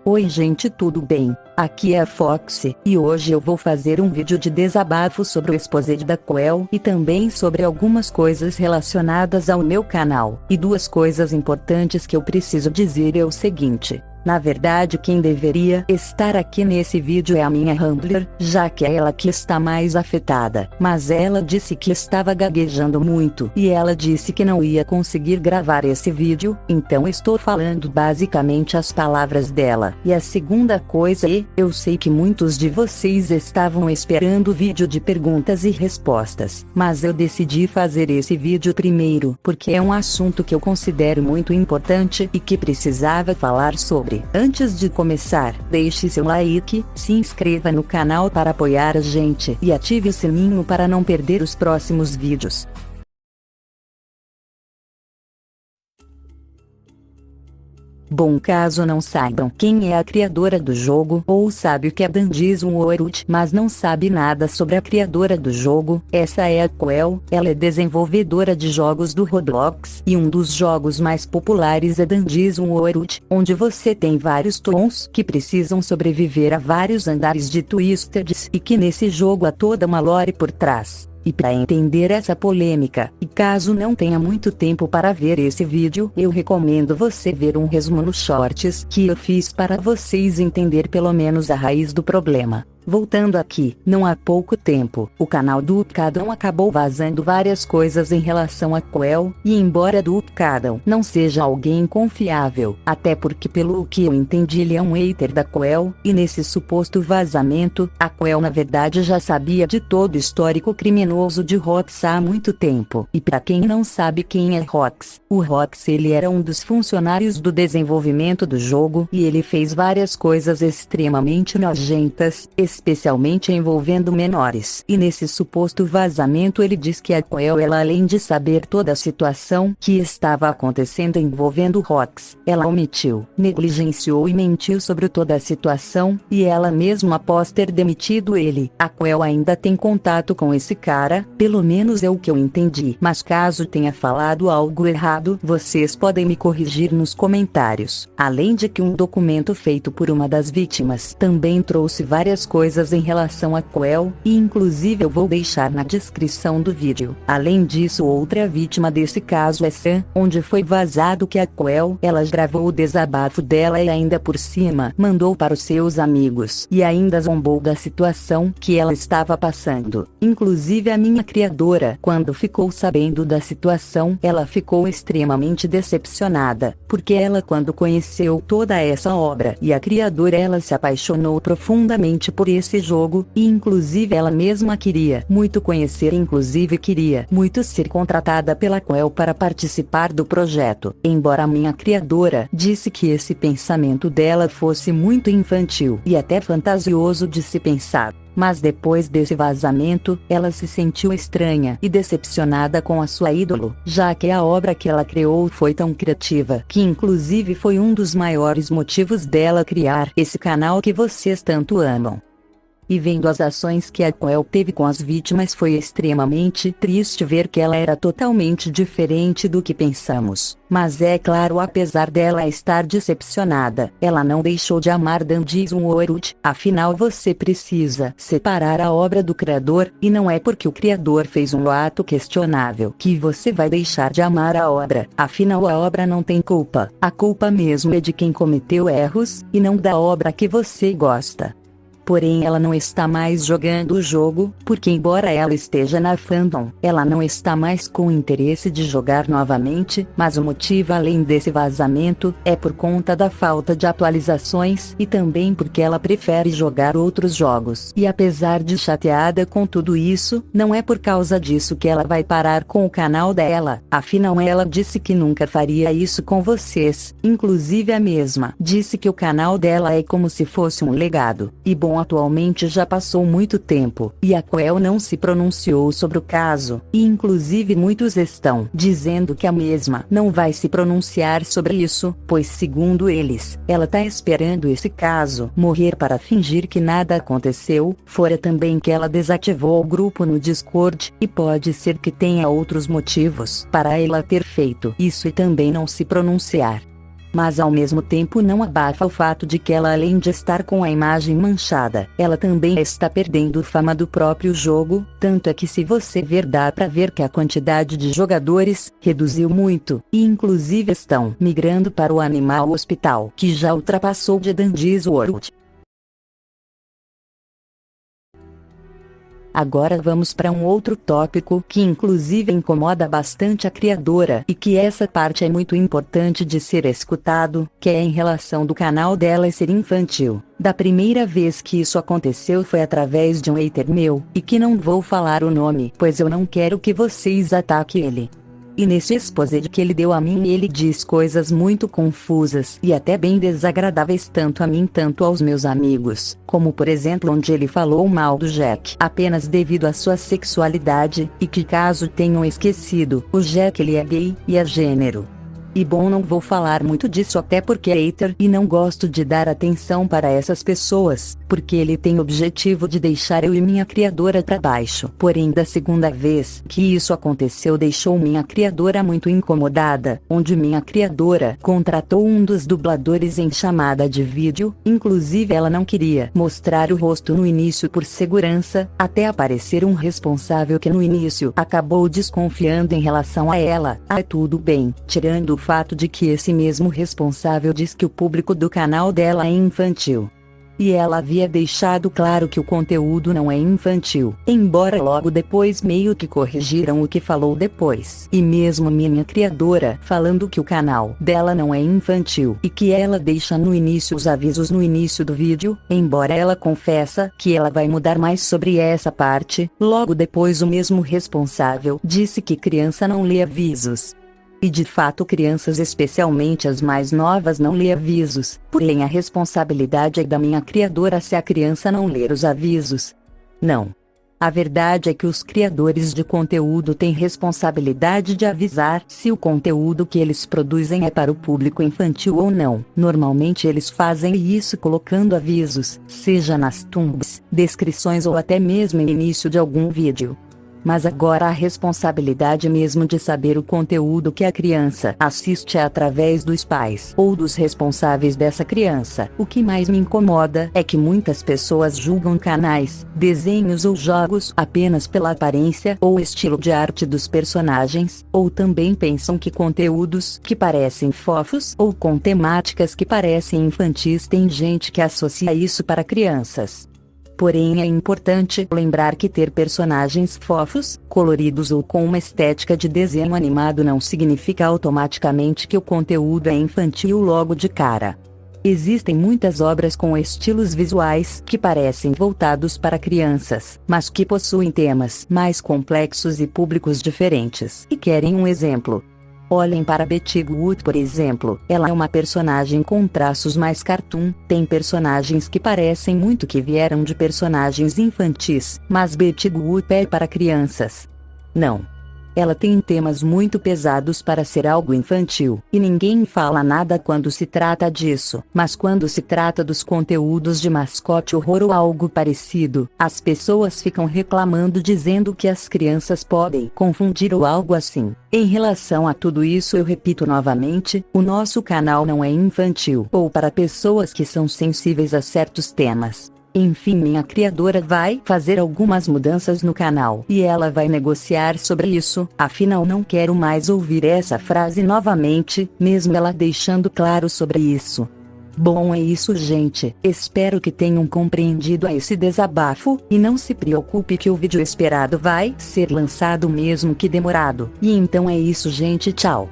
Oi gente, tudo bem? Aqui é a Foxy, e hoje eu vou fazer um vídeo de desabafo sobre o exposed da Coel e também sobre algumas coisas relacionadas ao meu canal. E duas coisas importantes que eu preciso dizer é o seguinte. Na verdade, quem deveria estar aqui nesse vídeo é a minha handler, já que é ela que está mais afetada. Mas ela disse que estava gaguejando muito e ela disse que não ia conseguir gravar esse vídeo, então estou falando basicamente as palavras dela. E a segunda coisa é, eu sei que muitos de vocês estavam esperando o vídeo de perguntas e respostas, mas eu decidi fazer esse vídeo primeiro, porque é um assunto que eu considero muito importante e que precisava falar sobre. Antes de começar, deixe seu like, se inscreva no canal para apoiar a gente e ative o sininho para não perder os próximos vídeos. Bom, caso não saibam quem é a criadora do jogo, ou sabe o que é Dungeons World, mas não sabe nada sobre a criadora do jogo, essa é a Coel. Ela é desenvolvedora de jogos do Roblox, e um dos jogos mais populares é Dungeons World, onde você tem vários tons que precisam sobreviver a vários andares de Twisteds, e que nesse jogo há toda uma lore por trás. E para entender essa polêmica, e caso não tenha muito tempo para ver esse vídeo, eu recomendo você ver um resumo nos shorts que eu fiz para vocês entender pelo menos a raiz do problema. Voltando aqui, não há pouco tempo, o canal do Upcadon acabou vazando várias coisas em relação a Coel, e embora do Upcadon não seja alguém confiável, até porque pelo que eu entendi ele é um hater da Coel, e nesse suposto vazamento, a Coel na verdade já sabia de todo o histórico criminoso de Rox há muito tempo. E para quem não sabe quem é Rox, o Rox ele era um dos funcionários do desenvolvimento do jogo, e ele fez várias coisas extremamente nojentas, especialmente envolvendo menores. E nesse suposto vazamento ele diz que a Coel, ela além de saber toda a situação que estava acontecendo envolvendo Rox, ela omitiu, negligenciou e mentiu sobre toda a situação, e ela mesma após ter demitido ele, a Coel ainda tem contato com esse cara, pelo menos é o que eu entendi. Mas caso tenha falado algo errado, vocês podem me corrigir nos comentários. Além de que um documento feito por uma das vítimas também trouxe várias coisas em relação a Coel, e inclusive eu vou deixar na descrição do vídeo. Além disso, outra vítima desse caso é Sam, onde foi vazado que a Coel, ela gravou o desabafo dela e ainda por cima, mandou para os seus amigos, e ainda zombou da situação que ela estava passando. Inclusive a minha criadora, quando ficou sabendo da situação, ela ficou extremamente decepcionada, porque ela quando conheceu toda essa obra e a criadora ela se apaixonou profundamente por esse jogo, e inclusive ela mesma queria muito conhecer, inclusive queria muito ser contratada pela Coel para participar do projeto. Embora a minha criadora disse que esse pensamento dela fosse muito infantil e até fantasioso de se pensar, mas depois desse vazamento, ela se sentiu estranha e decepcionada com a sua ídolo, já que a obra que ela criou foi tão criativa, que inclusive foi um dos maiores motivos dela criar esse canal que vocês tanto amam. E vendo as ações que a Coel teve com as vítimas, foi extremamente triste ver que ela era totalmente diferente do que pensamos. Mas é claro, apesar dela estar decepcionada, ela não deixou de amar Dungeons World, afinal você precisa separar a obra do criador, e não é porque o criador fez um ato questionável que você vai deixar de amar a obra, afinal a obra não tem culpa, a culpa mesmo é de quem cometeu erros, e não da obra que você gosta. Porém ela não está mais jogando o jogo, porque embora ela esteja na fandom, ela não está mais com interesse de jogar novamente, mas o motivo além desse vazamento, é por conta da falta de atualizações, e também porque ela prefere jogar outros jogos. E apesar de chateada com tudo isso, não é por causa disso que ela vai parar com o canal dela, afinal ela disse que nunca faria isso com vocês, inclusive a mesma disse que o canal dela é como se fosse um legado. E bom, atualmente já passou muito tempo, e a Coel não se pronunciou sobre o caso, e inclusive muitos estão dizendo que a mesma não vai se pronunciar sobre isso, pois segundo eles, ela tá esperando esse caso morrer para fingir que nada aconteceu, fora também que ela desativou o grupo no Discord, e pode ser que tenha outros motivos para ela ter feito isso e também não se pronunciar. mas ao mesmo tempo não abafa o fato de que ela, além de estar com a imagem manchada, ela também está perdendo fama do próprio jogo, tanto é que se você ver dá pra ver que a quantidade de jogadores reduziu muito, e inclusive estão migrando para o Animal Hospital, que já ultrapassou de Dandy's World. Agora vamos para um outro tópico que inclusive incomoda bastante a criadora e que essa parte é muito importante de ser escutado, que é em relação do canal dela ser infantil. Da primeira vez que isso aconteceu foi através de um hater meu, e que não vou falar o nome, pois eu não quero que vocês ataquem ele. E nesse exposed que ele deu a mim ele diz coisas muito confusas e até bem desagradáveis tanto a mim tanto aos meus amigos, como por exemplo onde ele falou mal do Jack apenas devido à sua sexualidade, e que caso tenham esquecido, o Jack ele é gay e é gênero. E bom, não vou falar muito disso até porque é hater e não gosto de dar atenção para essas pessoas, porque ele tem o objetivo de deixar eu e minha criadora para baixo. Porém, da segunda vez que isso aconteceu deixou minha criadora muito incomodada, onde minha criadora contratou um dos dubladores em chamada de vídeo, inclusive ela não queria mostrar o rosto no início por segurança, até aparecer um responsável que no início acabou desconfiando em relação a ela. Ah, tudo bem, tirando o fato de que esse mesmo responsável diz que o público do canal dela é infantil. E ela havia deixado claro que o conteúdo não é infantil, embora logo depois meio que corrigiram o que falou depois. E mesmo minha criadora falando que o canal dela não é infantil e que ela deixa no início os avisos no início do vídeo, embora ela confessa que ela vai mudar mais sobre essa parte, logo depois o mesmo responsável disse que criança não lê avisos. E de fato crianças, especialmente as mais novas, não lê avisos, porém a responsabilidade é da minha criadora se a criança não ler os avisos. Não. A verdade é que os criadores de conteúdo têm responsabilidade de avisar se o conteúdo que eles produzem é para o público infantil ou não. Normalmente eles fazem isso colocando avisos, seja nas thumbs, descrições ou até mesmo no início de algum vídeo. Mas agora a responsabilidade mesmo de saber o conteúdo que a criança assiste é através dos pais ou dos responsáveis dessa criança. O que mais me incomoda é que muitas pessoas julgam canais, desenhos ou jogos apenas pela aparência ou estilo de arte dos personagens, ou também pensam que conteúdos que parecem fofos ou com temáticas que parecem infantis tem gente que associa isso para crianças. Porém é importante lembrar que ter personagens fofos, coloridos ou com uma estética de desenho animado não significa automaticamente que o conteúdo é infantil logo de cara. Existem muitas obras com estilos visuais que parecem voltados para crianças, mas que possuem temas mais complexos e públicos diferentes. E querem um exemplo? Olhem para Betty Boop, por exemplo. Ela é uma personagem com traços mais cartoon. Tem personagens que parecem muito que vieram de personagens infantis, mas Betty Boop é para crianças. Não. Ela tem temas muito pesados para ser algo infantil, e ninguém fala nada quando se trata disso. Mas quando se trata dos conteúdos de mascote, horror ou algo parecido, as pessoas ficam reclamando dizendo que as crianças podem confundir ou algo assim. Em relação a tudo isso eu repito novamente, o nosso canal não é infantil ou para pessoas que são sensíveis a certos temas. Enfim, minha criadora vai fazer algumas mudanças no canal e ela vai negociar sobre isso, afinal não quero mais ouvir essa frase novamente, mesmo ela deixando claro sobre isso. Bom, é isso, gente, espero que tenham compreendido esse desabafo, e não se preocupe que o vídeo esperado vai ser lançado mesmo que demorado. E então é isso, gente, tchau.